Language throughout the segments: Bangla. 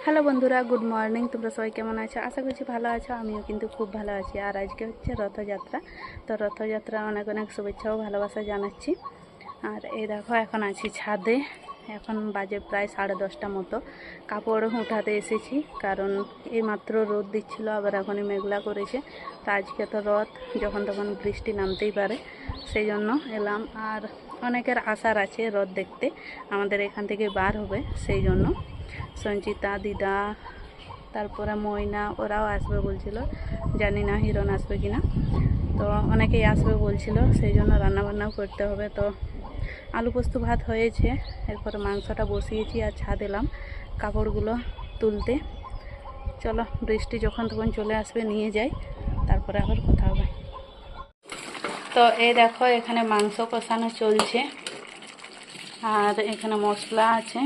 হ্যালো বন্ধুরা, গুড মর্নিং। তোমরা সবাই কেমন আছো? আশা করছি ভালো আছো। আমিও কিন্তু খুব ভালো আছি। আর আজকে হচ্ছে রথযাত্রা। তো রথযাত্রা অনেক অনেক শুভেচ্ছা ও ভালোবাসা জানাচ্ছি। আর এই দেখো, এখন আছি ছাদে। এখন বাজে প্রায় 10:30 মতো। কাপড় উঠাতে এসেছি, কারণ এইমাত্র রোদ দিচ্ছিল, আবার এখনই মেঘলা করেছে। তো আজকে তো রথ, যখন তখন বৃষ্টি নামতেই পারে, সেই জন্য এলাম। আর অনেকের আশার আছে রথ দেখতে, আমাদের এখান থেকে বার হবে, সেই জন্য সঞ্চিতা, দিদা, তারপরে ময়না, ওরাও আসবে বলছিল। জানি না হিরণ আসবে কি না। তো অনেকেই আসবে বলছিল, সেই জন্য রান্নাবান্নাও করতে হবে। তো আলু পোস্ত ভাত হয়েছে, এরপরে মাংসটা বসিয়েছি আর ছাদ এলাম কাপড়গুলো তুলতে। চলো, বৃষ্টি যখন তখন চলে আসবে, নিয়ে যাই, তারপরে আবার কথা হবে। তো এই দেখো, এখানে মাংস কষানো চলছে, আর এখানে মশলা আছে,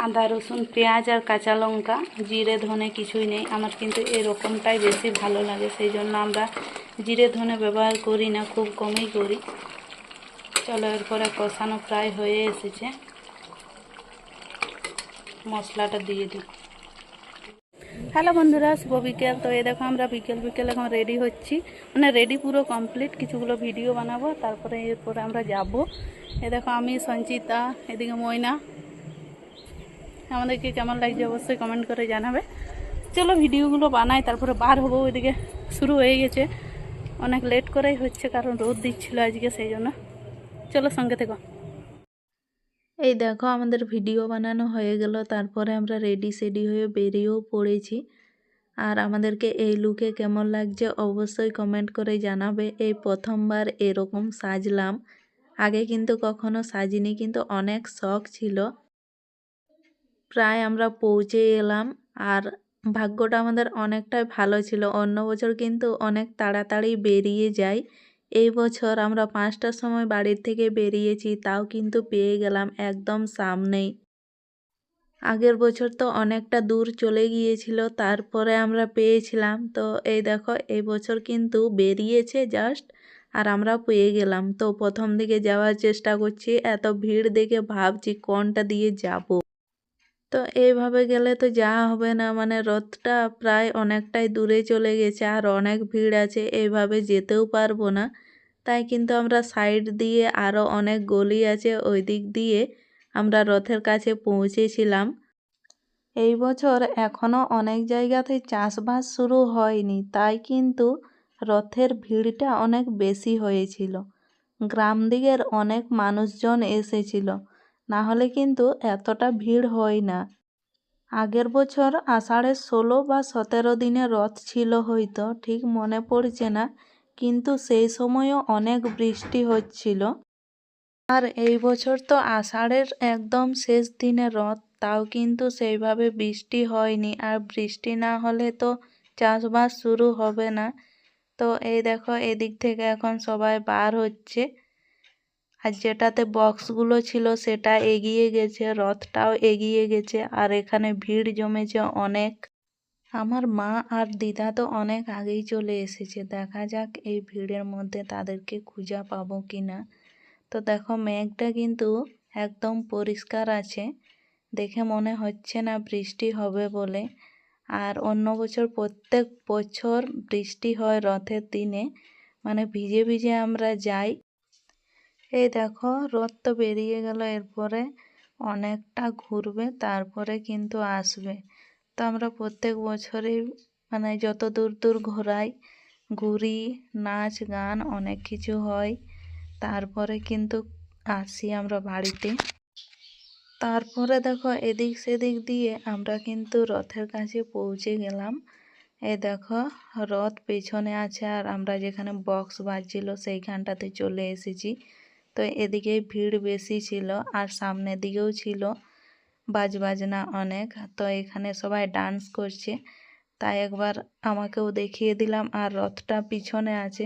আদা, রসুন, পেঁয়াজ আর কাঁচা লঙ্কা, জিরে ধনে কিছুই নেই। আমার কিন্তু এরকমটাই বেশি ভালো লাগে, সেই জন্য আমরা জিরে ধনে ব্যবহার করি না, খুব কমই করি। চলো, এরপরে কষানো প্রায় হয়ে এসেছে, মশলাটা দিয়ে দিই। হ্যালো বন্ধুরা, শুভ বিকেল। তো এই দেখো, আমরা বিকেল বিকেল এখন রেডি হচ্ছি, মানে রেডি পুরো কমপ্লিট। কিছুগুলো ভিডিও বানাবো, তারপরে এরপরে আমরা যাব। এই দেখো, আমি, সঞ্চিতা, এদিকে ময়না। আমাদেরকে কেমন লাগছে অবশ্যই কমেন্ট করে জানাবে। চলো ভিডিওগুলো বানাই, তারপরে বার হবো। ওইদিকে শুরু হয়ে গেছে, অনেক লেট করেই হচ্ছে, কারণ রোদ দিচ্ছিল আজকে, সেই জন্য। চলো, সঙ্গে থেকো। এই দেখো, আমাদের ভিডিও বানানো হয়ে গেল, তারপরে আমরা রেডি সেডি হয়ে বেরিয়েও পড়েছি। আর আমাদেরকে এই লুকে কেমন লাগছে অবশ্যই কমেন্ট করে জানাবে। এই প্রথমবার এরকম সাজলাম, আগে কিন্তু কখনো সাজিনি, কিন্তু অনেক শখ ছিল। প্রায় আমরা পৌঁছে এলাম, আর ভাগ্যটা আমাদের অনেকটাই ভালো ছিল। অন্য বছর কিন্তু অনেক তাড়াতাড়ি বেরিয়ে যাই। এই বছর আমরা 5টার সময় বাড়ির থেকে বেরিয়েছি, তাও কিন্তু পেয়ে গেলাম একদম সামনেই। আগের বছর তো অনেকটা দূর চলে গিয়েছিল, তারপরে আমরা পেয়েছিলাম। তো এই দেখো, এই বছর কিন্তু বেরিয়েছে জাস্ট, আর আমরা পেয়ে গেলাম। তো প্রথম দিকে যাওয়ার চেষ্টা করছি, এত ভিড় দেখে ভাবছি কোনটা দিয়ে যাব। তো এইভাবে গেলে তো যাওয়া হবে না, মানে রথটা প্রায় অনেকটাই দূরে চলে গেছে, আর অনেক ভিড় আছে, এইভাবে যেতেও পারবো না। তাই কিন্তু আমরা সাইড দিয়ে, আরও অনেক গলি আছে, ওই দিক দিয়ে আমরা রথের কাছে পৌঁছেছিলাম। এই বছর এখনও অনেক জায়গাতে চাষবাস শুরু হয়নি, তাই কিন্তু রথের ভিড়টা অনেক বেশি হয়েছিল। গ্রাম দিকের অনেক মানুষজন এসেছিল, না হলে কিন্তু এতটা ভিড় হয় না। আগের বছর আষাঢ়ের 16 বা 17 দিনে রথ ছিল হয়তো, ঠিক মনে পড়ছে না, কিন্তু সেই সময়ও অনেক বৃষ্টি হচ্ছিল। আর এই বছর তো আষাঢ়ের একদম শেষ দিনে রথ, তাও কিন্তু সেইভাবে বৃষ্টি হয়নি। আর বৃষ্টি না হলে তো চাষবাস শুরু হবে না। তো এই দেখো, এদিক থেকে এখন সবাই বার হচ্ছে, আর যেটাতে বক্সগুলো ছিল সেটা এগিয়ে গেছে, রথটাও এগিয়ে গেছে, আর এখানে ভিড় জমেছে অনেক। আমার মা আর দিদা তো অনেক আগেই চলে এসেছে, দেখা যাক এই ভিড়ের মধ্যে তাদেরকে খুঁজে পাবো কি না। তো দেখো, মেঘটা কিন্তু একদম পরিষ্কার আছে, দেখে মনে হচ্ছে না বৃষ্টি হবে বলে। আর অন্য বছর প্রত্যেক বছর বৃষ্টি হয় রথের দিনে, মানে ভিজে ভিজে আমরা যাই। এই দেখো, রথ তো বেরিয়ে গেল, এরপরে অনেকটা ঘুরবে, তারপরে কিন্তু আসবে। তো আমরা প্রত্যেক বছরই, মানে যত দূর দূর ঘুরি, নাচ গান অনেক কিছু হয়, তারপরে কিন্তু আসি আমরা বাড়িতে। তারপরে দেখো, এদিক সেদিক দিয়ে আমরা কিন্তু রথের কাছে পৌঁছে গেলাম। এই দেখো, রথ পেছনে আছে, আর আমরা যেখানে বক্স বাজছিল সেইখানটাতে চলে এসেছি। তো এদিকে ভিড় বেশি ছিল, আর সামনের দিকেও ছিল বাজনা অনেক। তো এখানে সবাই ডান্স করছে, তাই একবার আমাকেও দেখিয়ে দিলাম। আর রথটা পিছনে আছে,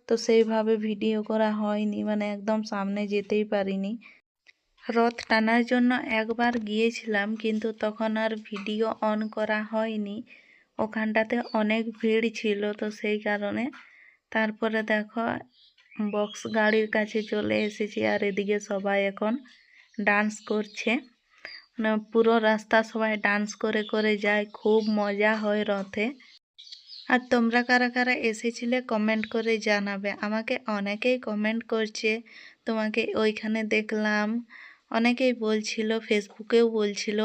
তো সেইভাবে ভিডিও করা হয়নি, মানে একদম সামনে যেতেই পারিনি। রথ টানার জন্য একবার গিয়েছিলাম, কিন্তু তখন আর ভিডিও অন করা হয়নি, ওখানটাতে অনেক ভিড় ছিল, তো সেই কারণে। তারপরে দেখো, বক্স গাড়ির কাছে চলে এসেছি, আর এদিকে সবাই এখন ডান্স করছে। পুরো রাস্তা সবাই ডান্স করে করে যায়, খুব মজা হয় রথে। আর তোমরা কারা কারা এসেছিলে কমেন্ট করে জানাবে। আমাকে অনেকেই কমেন্ট করছে, তোমাকে ওইখানে দেখলাম, অনেকেই বলছিল, ফেসবুকেও বলছিল।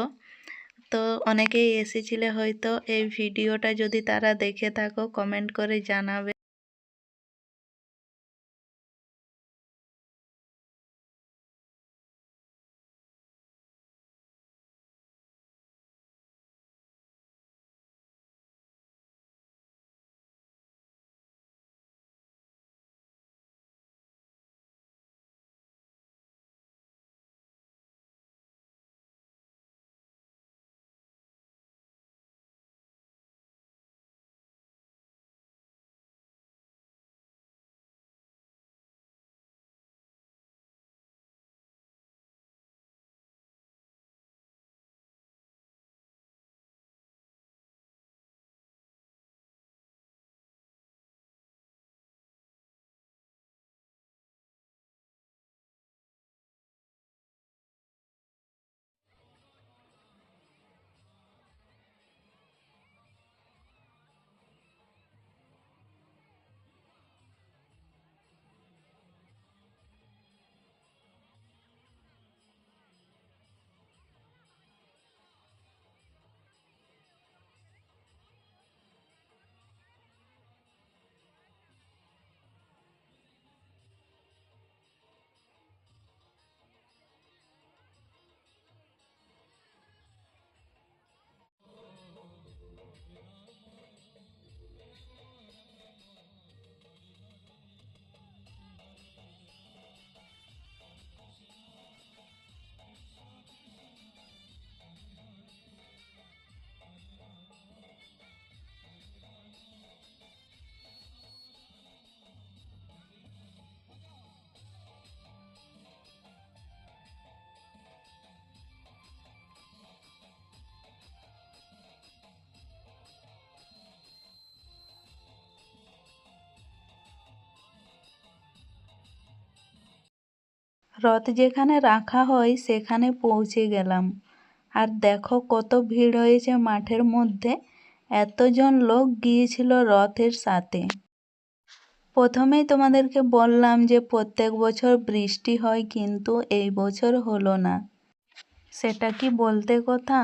তো অনেকেই এসেছিলে হয়তো, এই ভিডিওটা যদি তারা দেখে থাকো কমেন্ট করে জানাবে। রথ যেখানে রাখা হয় সেখানে পৌঁছে গেলাম। আর দেখো কত ভিড় হয়েছে মাঠের মধ্যে, এতজন লোক গিয়েছিল রথের সাথে। প্রথমেই তোমাদেরকে বললাম যে প্রত্যেক বছর বৃষ্টি হয়, কিন্তু এই বছর হলো না। সেটা কি বলতে কথা,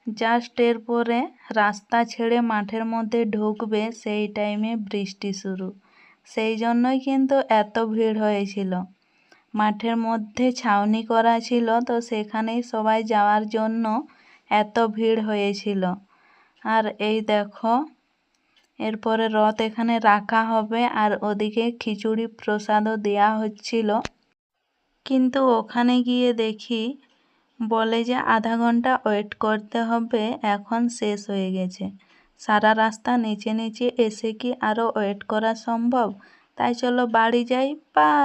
জাস্ট এরপরে রাস্তা ছেড়ে মাঠের মধ্যে ঢুকবে সেই টাইমে বৃষ্টি শুরু। সেই জন্যই কিন্তু এত ভিড় হয়েছিল। মাঠের মধ্যে ছাউনি করা ছিল, তো সেখানেই সবাই যাওয়ার জন্য এত ভিড় হয়েছিল। আর এই দেখো, এরপরে রথ এখানে রাখা হবে, আর ওদিকে খিচুড়ি প্রসাদও দেওয়া হচ্ছিল। কিন্তু ওখানে গিয়ে দেখি বলে যে আধা ঘন্টা ওয়েট করতে হবে, এখন শেষ হয়ে গেছে। সারা রাস্তা নিচে নিচে এসে কি আরও ওয়েট করা সম্ভব? তাই চলো বাড়ি যাই। বাই।